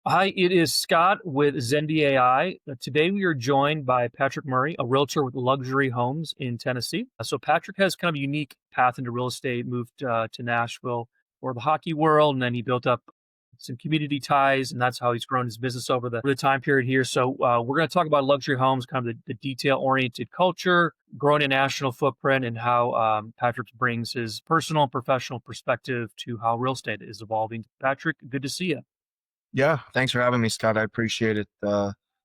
Hi, it is Scott with Zendy AI. Today we are joined by Patrick Murray, a realtor with luxury homes in Tennessee. So Patrick has kind of a unique path into real estate, moved to Nashville for the hockey world, and then he built up some community ties, and that's how he's grown his business over the time period here. So we're going to talk about luxury homes, kind of the detail-oriented culture, growing a national footprint, and how Patrick brings his personal and professional perspective to how real estate is evolving. Patrick, good to see you. Yeah, thanks for having me, Scott. I appreciate it.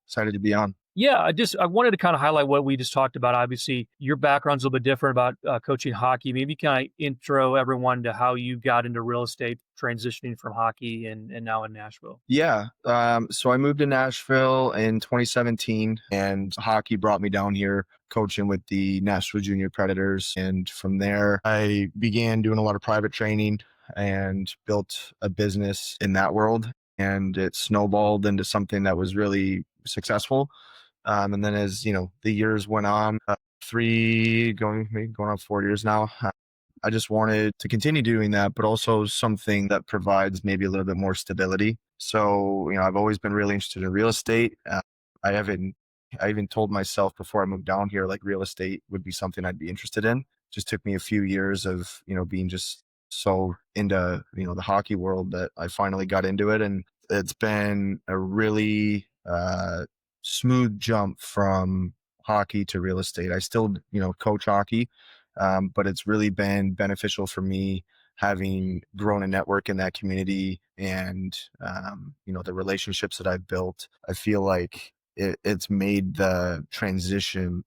Excited to be on. Yeah, I wanted to kind of highlight what we just talked about. Obviously, your background's a little bit different about coaching hockey. Maybe kind of intro everyone to how you got into real estate, transitioning from hockey and now in Nashville. Yeah, so I moved to Nashville in 2017, and hockey brought me down here coaching with the Nashville Junior Predators. And from there, I began doing a lot of private training and built a business in that world. And it snowballed into something that was really successful. And then as the years went on, maybe going on 4 years now. I just wanted to continue doing that, but also something that provides maybe a little bit more stability. So, I've always been really interested in real estate. I haven't, I even told myself before I moved down here, like real estate would be something I'd be interested in. Just took me a few years of, being just so into, the hockey world that I finally got into it. And it's been a really smooth jump from hockey to real estate. I still, coach hockey, but it's really been beneficial for me having grown a network in that community and, the relationships that I've built. I feel like it's made the transition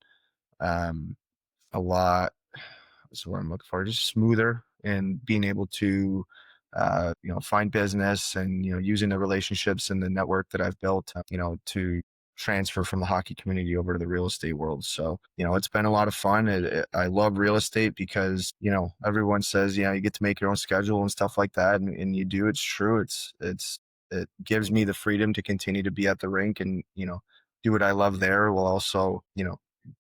um, a lot, what's the word I'm looking for, just smoother and being able to, find business and, using the relationships and the network that I've built, to transfer from the hockey community over to the real estate world. So, it's been a lot of fun. I love real estate because, everyone says, you get to make your own schedule and stuff like that. And you do, it's true. It gives me the freedom to continue to be at the rink and, do what I love there while also,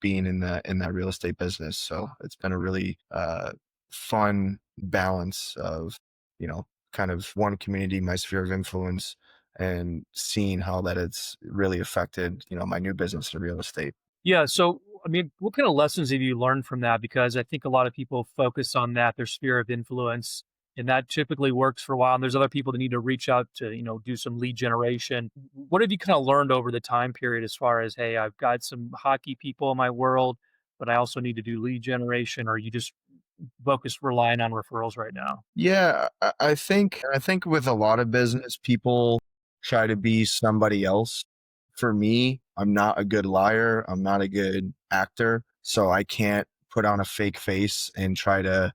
being in that real estate business. So it's been a really fun balance of, kind of one community, my sphere of influence, and seeing how that it's really affected, my new business in real estate. Yeah. So, I mean, what kind of lessons have you learned from that? Because I think a lot of people focus on that, their sphere of influence, and that typically works for a while. And there's other people that need to reach out to, do some lead generation. What have you kind of learned over the time period as far as, hey, I've got some hockey people in my world, but I also need to do lead generation, or you just focus relying on referrals right now? Yeah, I think with a lot of business, people try to be somebody else. For me, I'm not a good liar. I'm not a good actor, so I can't put on a fake face and try to,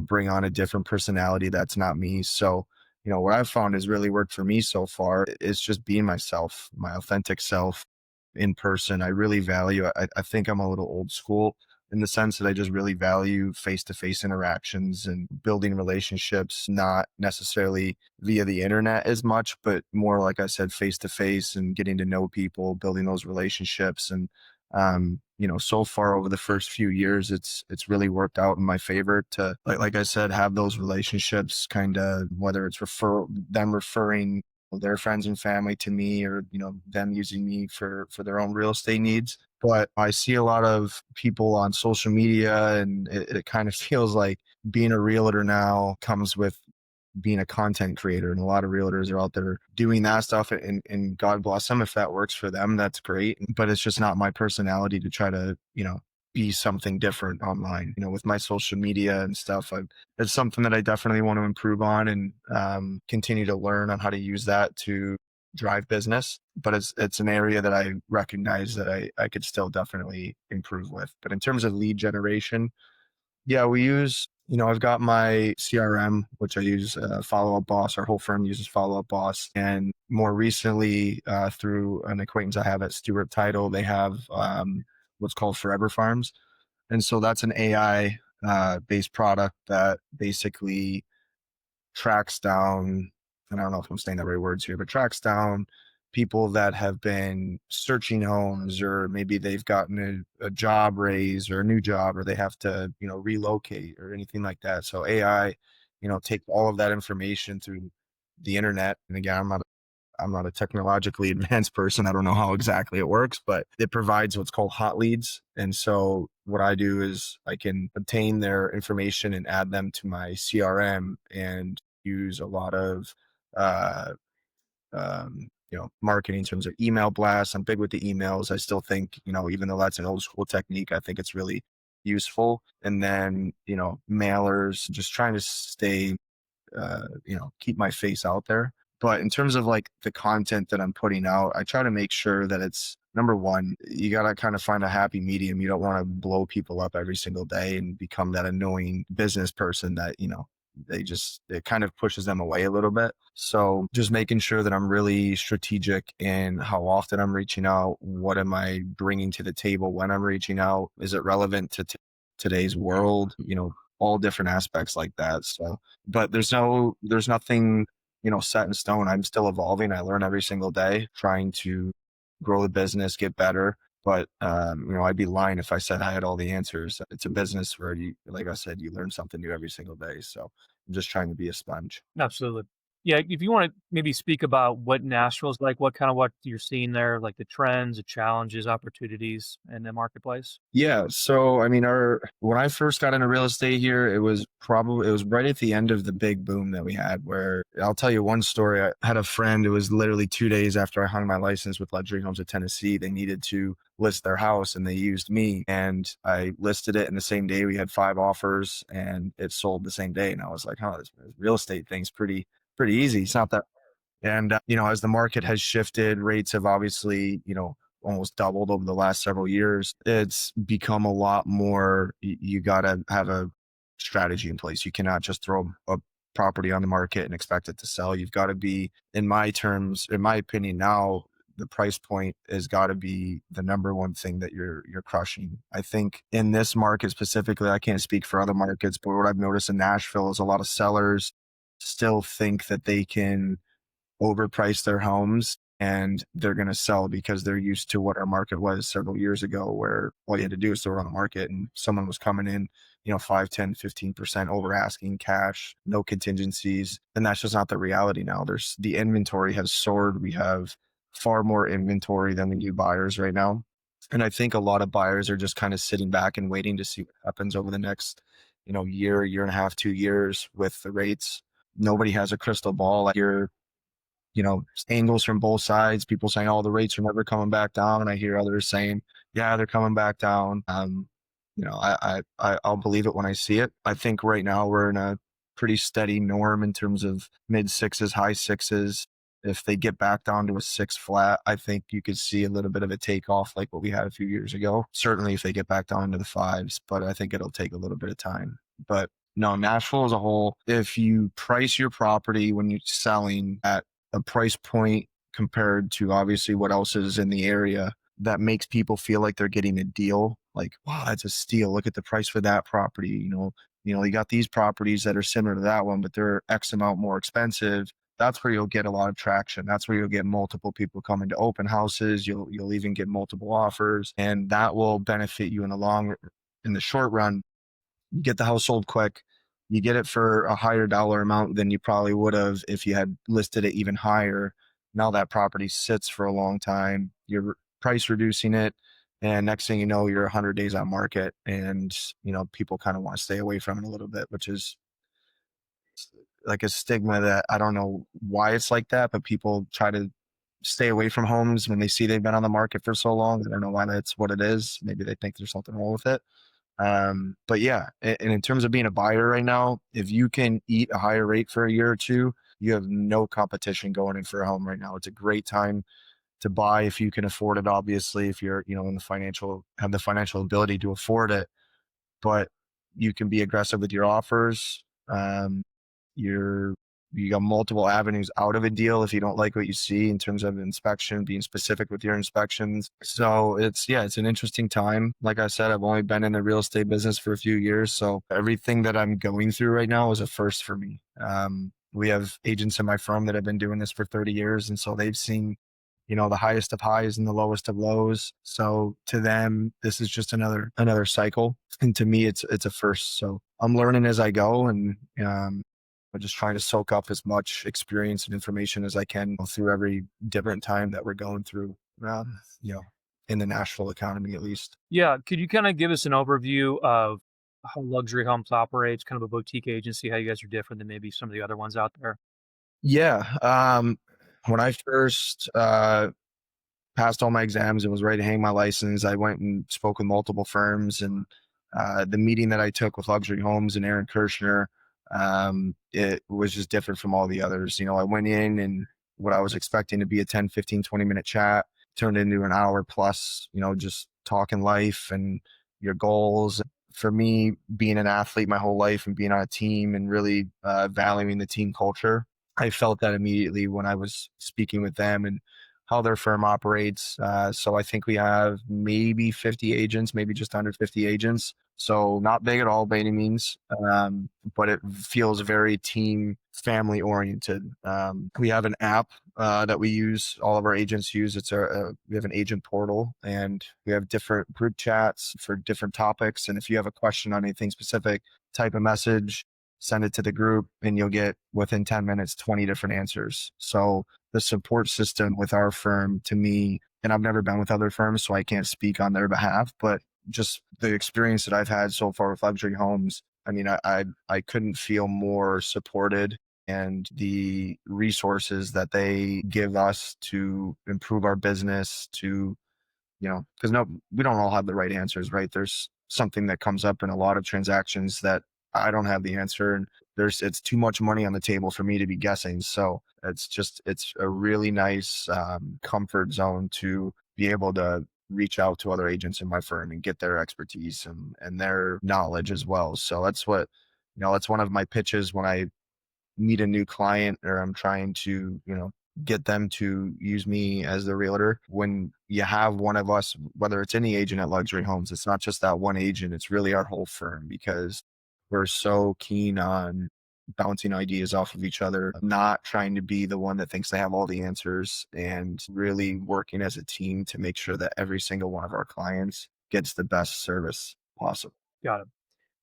bring on a different personality that's not me. So, what I've found has really worked for me so far is just being myself, my authentic self in person. I really value, I think I'm a little old school in the sense that I just really value face to face interactions and building relationships, not necessarily via the internet as much, but more, like I said, face to face and getting to know people, building those relationships. And, so far over the first few years, it's really worked out in my favor to, like I said, have those relationships kind of, whether it's them referring their friends and family to me or, them using me for their own real estate needs. But I see a lot of people on social media, and it kind of feels like being a realtor now comes with being a content creator. And a lot of realtors are out there doing that stuff. And God bless them. If that works for them, that's great. But it's just not my personality to try to, be something different online, with my social media and stuff. It's something that I definitely want to improve on and continue to learn on how to use that to drive business. But it's an area that I recognize that I could still definitely improve with. But in terms of lead generation, yeah, we use, I've got my CRM, which I use, Follow Up Boss. Our whole firm uses Follow Up Boss. And more recently, through an acquaintance I have at Stewart Title, they have what's called Forever Farms. And so that's an AI based product that basically tracks down, and I don't know if I'm saying the right words here, but tracks down people that have been searching homes, or maybe they've gotten a job raise or a new job, or they have to, relocate or anything like that. So AI, take all of that information through the internet. And again, I'm not I'm not a technologically advanced person. I don't know how exactly it works, but it provides what's called hot leads. And so what I do is I can obtain their information and add them to my CRM and use a lot of uh, marketing in terms of email blasts. I'm big with the emails. I still think, even though that's an old school technique, I think it's really useful. And then, mailers, just trying to stay, keep my face out there. But in terms of like the content that I'm putting out, I try to make sure that it's number one, you got to kind of find a happy medium. You don't want to blow people up every single day and become that annoying business person that, it kind of pushes them away a little bit. So just making sure that I'm really strategic in how often I'm reaching out. What am I bringing to the table when I'm reaching out? Is it relevant to today's world? All different aspects like that. So, but there's nothing, set in stone. I'm still evolving. I learn every single day, trying to grow the business, get better. But I'd be lying if I said I had all the answers. It's a business where you, like I said, you learn something new every single day. So I'm just trying to be a sponge. Absolutely. Yeah, if you wanna maybe speak about what Nashville's like, what you're seeing there, like the trends, the challenges, opportunities in the marketplace? Yeah. So, I mean, when I first got into real estate here, it was right at the end of the big boom that we had, where I'll tell you one story. I had a friend, it was literally 2 days after I hung my license with Luxury Homes of Tennessee. They needed to list their house and they used me, and I listed it in the same day. We had 5 offers and it sold the same day. And I was like, this real estate thing's pretty easy. It's not that. And, as the market has shifted, rates have obviously, almost doubled over the last several years. It's become a lot more, you got to have a strategy in place. You cannot just throw a property on the market and expect it to sell. You've got to be, in my terms, in my opinion now, the price point has got to be the number one thing that you're crushing. I think in this market specifically, I can't speak for other markets, but what I've noticed in Nashville is a lot of sellers still think that they can overprice their homes and they're going to sell because they're used to what our market was several years ago, where all you had to do is throw it on the market and someone was coming in, 5, 10, 15% over asking, cash, no contingencies. And that's just not the reality now. The inventory has soared. We have far more inventory than the new buyers right now. And I think a lot of buyers are just kind of sitting back and waiting to see what happens over the next, year and a half, 2 years with the rates. Nobody has a crystal ball. You're angles from both sides. People saying, "Oh, the rates are never coming back down." I hear others saying, "Yeah, they're coming back down." I'll believe it when I see it. I think right now we're in a pretty steady norm in terms of mid sixes, high sixes. If they get back down to a 6 flat, I think you could see a little bit of a takeoff like what we had a few years ago. Certainly if they get back down to the fives, but I think it'll take a little bit of time. But no, Nashville as a whole, if you price your property when you're selling at a price point compared to obviously what else is in the area, that makes people feel like they're getting a deal. Like, wow, that's a steal. Look at the price for that property. You got these properties that are similar to that one, but they're X amount more expensive. That's where you'll get a lot of traction. That's where you'll get multiple people coming to open houses. You'll even get multiple offers, and that will benefit you in the short run. You get the house sold quick. You get it for a higher dollar amount than you probably would have if you had listed it even higher. Now that property sits for a long time. You're price reducing it. And next thing you know, you're 100 days on market, and people kind of want to stay away from it a little bit, which is like a stigma that I don't know why it's like that, but people try to stay away from homes when they see they've been on the market for so long. I don't know why that's what it is. Maybe they think there's something wrong with it. But yeah, and in terms of being a buyer right now, if you can eat a higher rate for a year or two, you have no competition going in for a home right now. It's a great time to buy if you can afford it. Obviously, if you're, have the financial ability to afford it, but you can be aggressive with your offers. You're you got multiple avenues out of a deal if you don't like what you see in terms of inspection, being specific with your inspections. So it's an interesting time. Like I said, I've only been in the real estate business for a few years, so everything that I'm going through right now is a first for me. We have agents in my firm that have been doing this for 30 years, and so they've seen the highest of highs and the lowest of lows. So to them, this is just another cycle, and to me, it's a first. So I'm learning as I go, and I'm just trying to soak up as much experience and information as I can through every different time that we're going through, you know, in the Nashville economy at least. Yeah, could you kinda give us an overview of how Luxury Homes operates, kind of a boutique agency, how you guys are different than maybe some of the other ones out there? Yeah. When I first passed all my exams and was ready to hang my license, I went and spoke with multiple firms. And the meeting that I took with Luxury Homes and Aaron Kirshner, it was just different from all the others. I went in and what I was expecting to be a 10, 15, 20-minute chat turned into an hour plus, just talking life and your goals. For me, being an athlete my whole life and being on a team and really valuing the team culture, I felt that immediately when I was speaking with them and how their firm operates. So I think we have maybe 50 agents, maybe just under 50 agents. So not big at all by any means, but it feels very team family oriented. We have an app that we use, all of our agents use. We have an agent portal and we have different group chats for different topics. And if you have a question on anything specific, type a message, send it to the group, and you'll get within 10 minutes 20 different answers. So the support system with our firm, to me, and I've never been with other firms, so I can't speak on their behalf, but just the experience that I've had so far with Luxury Homes, I mean, I couldn't feel more supported, and the resources that they give us to improve our business, to because no, we don't all have the right answers, right? There's something that comes up in a lot of transactions that I don't have the answer, and it's too much money on the table for me to be guessing. So it's a really nice comfort zone to be able to reach out to other agents in my firm and get their expertise and their knowledge as well. So that's one of my pitches when I meet a new client or I'm trying to, get them to use me as the realtor. When you have one of us, whether it's any agent at Luxury Homes, it's not just that one agent, it's really our whole firm because we're so keen on bouncing ideas off of each other, not trying to be the one that thinks they have all the answers, and really working as a team to make sure that every single one of our clients gets the best service possible. Got it.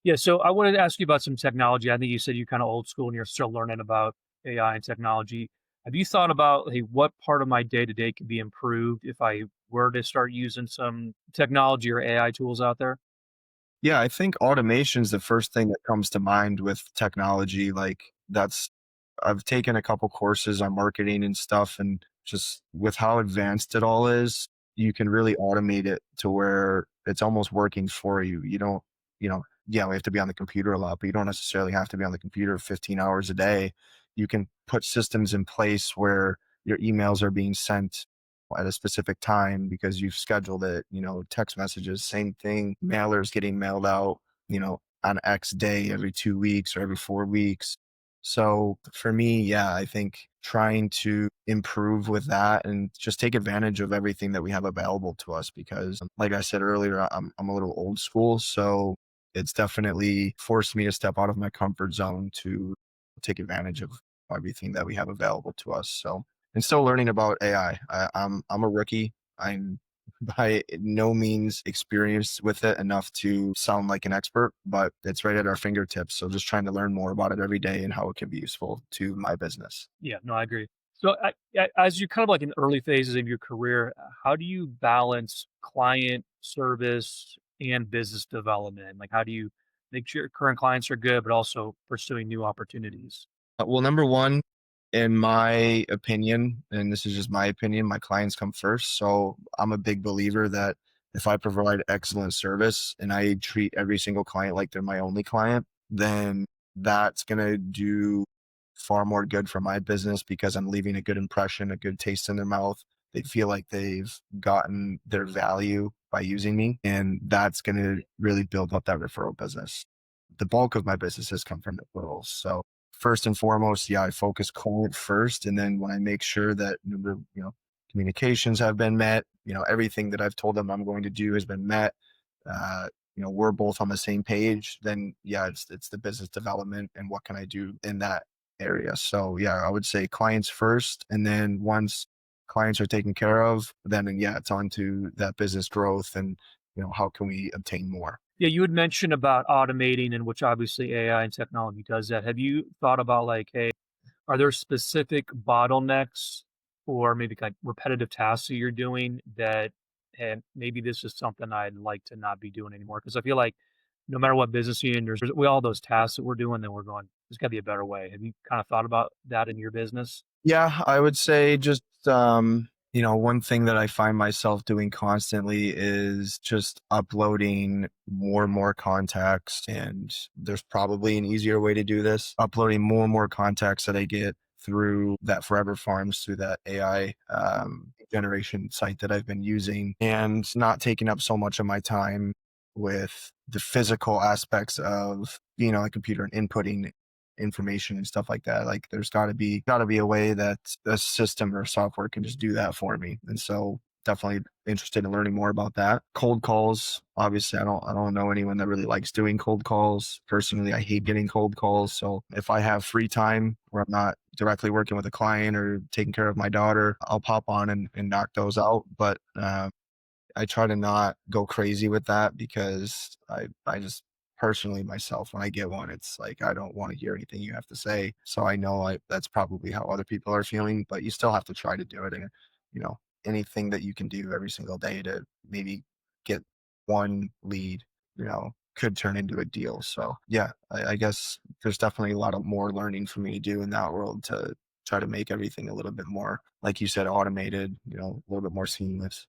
Yeah, so I wanted to ask you about some technology. I think you said you're kinda old school and you're still learning about AI and technology. Have you thought about, "Hey, what part of my day-to-day could be improved if I were to start using some technology or AI tools out there?" Yeah, I think automation is the first thing that comes to mind with technology. I've taken a couple courses on marketing and stuff, and just with how advanced it all is, you can really automate it to where it's almost working for you. You don't, yeah, we have to be on the computer a lot, but you don't necessarily have to be on the computer 15 hours a day. You can put systems in place where your emails are being sent at a specific time because you've scheduled it, text messages, same thing, mailers getting mailed out, on X day every 2 weeks or every 4 weeks. So for me, yeah, I think trying to improve with that and just take advantage of everything that we have available to us because like I said earlier, I'm a little old school. So it's definitely forced me to step out of my comfort zone to take advantage of everything that we have available to us. So and still learning about AI. I'm a rookie. I'm by no means experienced with it enough to sound like an expert, but it's right at our fingertips. So just trying to learn more about it every day and how it can be useful to my business. Yeah, no, I agree. So, as you're kind of like in early phases of your career, how do you balance client service and business development? Like, how do you make sure your current clients are good, but also pursuing new opportunities? Well, number one, in my opinion, and this is just my opinion, my clients come first. So I'm a big believer that if I provide excellent service and I treat every single client like they're my only client, then that's going to do far more good for my business because I'm leaving a good impression, a good taste in their mouth. They feel like they've gotten their value by using me, and that's going to really build up that referral business. The bulk of my business has come from referrals. So first and foremost, yeah, I focus client first. And then when I make sure that, communications have been met, everything that I've told them I'm going to do has been met, we're both on the same page, then yeah, it's the business development and what can I do in that area. So yeah, I would say clients first. And then once clients are taken care of, then yeah, it's on to that business growth and, how can we obtain more? Yeah, you had mentioned about automating, and which obviously AI and technology does that. Have you thought about like, hey, are there specific bottlenecks or maybe like repetitive tasks that you're doing that, and maybe this is something I'd like to not be doing anymore? Because I feel like no matter what business you're in, there's we all those tasks that we're doing that we're going, there's got to be a better way. Have you kind of thought about that in your business? Yeah, I would say just one thing that I find myself doing constantly is just uploading more and more contacts. And there's probably an easier way to do this. Uploading more and more contacts that I get through that Forever Farms, through that AI generation site that I've been using, and not taking up so much of my time with the physical aspects of being on a computer and inputting information and stuff like that. Like there's gotta be a way that a system or software can just do that for me. And so definitely interested in learning more about that. Cold calls, obviously I don't know anyone that really likes doing cold calls. Personally, I hate getting cold calls. So if I have free time where I'm not directly working with a client or taking care of my daughter, I'll pop on and knock those out. But I try to not go crazy with that because I just personally myself, when I get one, it's like I don't want to hear anything you have to say. So I know that's probably how other people are feeling, but you still have to try to do it. And you know, anything that you can do every single day to maybe get one lead, could turn into a deal. So yeah, I guess there's definitely a lot of more learning for me to do in that world to try to make everything a little bit more, like you said, automated, a little bit more seamless.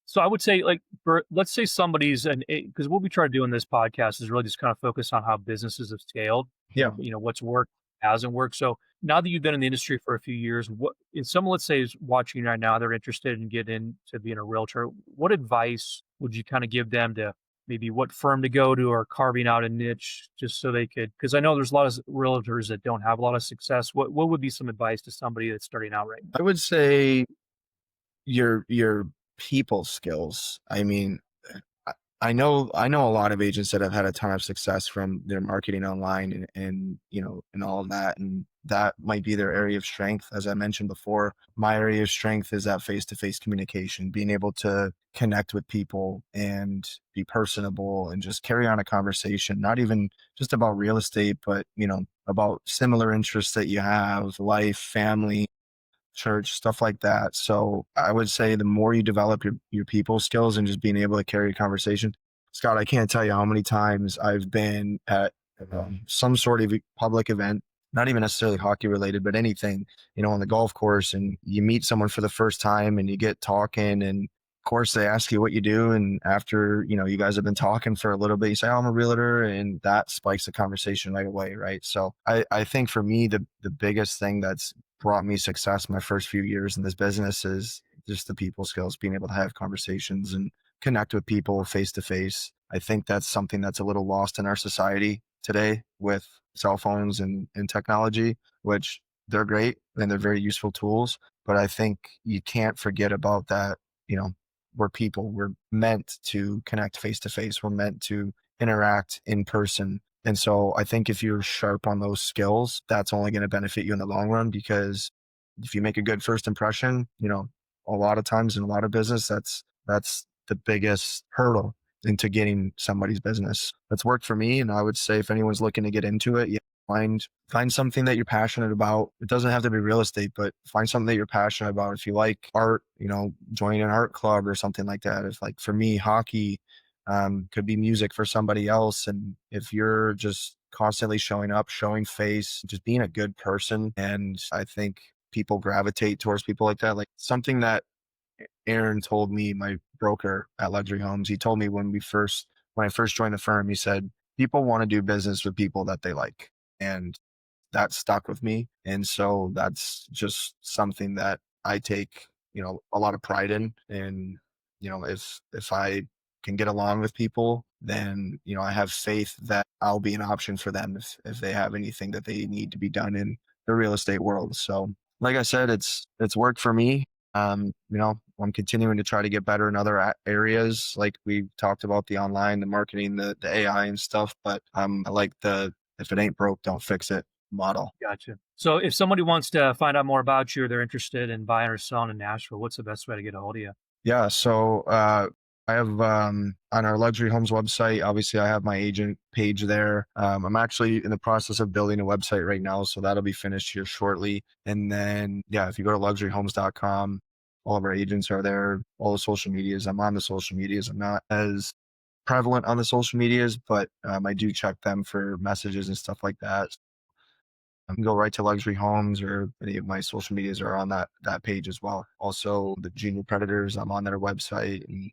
So I would say, like, for let's say somebody's an because what we try to do in this podcast is really just kind of focus on how businesses have scaled, Yeah. what's worked, hasn't worked. So now that you've been in the industry for a few years, what if someone, let's say, is watching right now, they're interested in getting into being a realtor, what advice would you kind of give them to maybe what firm to go to or carving out a niche just so they could, because I know there's a lot of realtors that don't have a lot of success. What would be some advice to somebody that's starting out right now? I would say your people skills. I mean, I I know a lot of agents that have had a ton of success from their marketing online and all of that, and that might be their area of strength. As I mentioned before, my area of strength is that face-to-face communication, being able to connect with people and be personable and just carry on a conversation, not even just about real estate, but about similar interests that you have, life, family, church, stuff like that. So I would say the more you develop your people skills and just being able to carry a conversation, Scott, I can't tell you how many times I've been at some sort of public event, not even necessarily hockey related, but anything, on the golf course, and you meet someone for the first time and you get talking, and of course they ask you what you do, and after you guys have been talking for a little bit, you say, "Oh, I'm a realtor," and that spikes the conversation right away, right? So I think for me the biggest thing that's brought me success my first few years in this business is just the people skills, being able to have conversations and connect with people face to face. I think that's something that's a little lost in our society today with cell phones and technology, which they're great and they're very useful tools. But I think you can't forget about that. You know, we're people, we're meant to connect face to face, we're meant to interact in person. And so I think if you're sharp on those skills, that's only going to benefit you in the long run, because if you make a good first impression, a lot of times in a lot of business, that's the biggest hurdle into getting somebody's business. That's worked for me. And I would say if anyone's looking to get into it, yeah, find something that you're passionate about. It doesn't have to be real estate, but find something that you're passionate about. If you like art, join an art club or something like that. If, like, for me, hockey, could be music for somebody else. And if you're just constantly showing up, showing face, just being a good person, and I think people gravitate towards people like that. Like something that Aaron told me, my broker at Luxury Homes, he told me when I first joined the firm, he said, people want to do business with people that they like. And that stuck with me. And so that's just something that I take, a lot of pride in. And, if I can get along with people, then, I have faith that I'll be an option for them if they have anything that they need to be done in the real estate world. So like I said, it's worked for me. I'm continuing to try to get better in other areas. Like we talked about, the online, the marketing, the AI and stuff. But I like the, if it ain't broke, don't fix it model. Gotcha. So if somebody wants to find out more about you or they're interested in buying or selling in Nashville, what's the best way to get a hold of you? Yeah. So I have on our luxury homes website, obviously I have my agent page there. I'm actually in the process of building a website right now, so that'll be finished here shortly. And then yeah, if you go to luxuryhomes.com, all of our agents are there, all the social medias. I'm on the social medias. I'm not as prevalent on the social medias, but I do check them for messages and stuff like that. I can go right to luxury homes, or any of my social medias are on that page as well. Also, the junior predators, I'm on their website and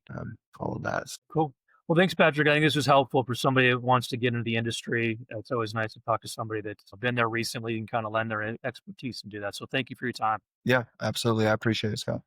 all of that. Cool. Well, thanks, Patrick. I think this was helpful for somebody that wants to get into the industry. It's always nice to talk to somebody that's been there recently and kind of lend their expertise and do that. So thank you for your time. Yeah, absolutely. I appreciate it, Scott.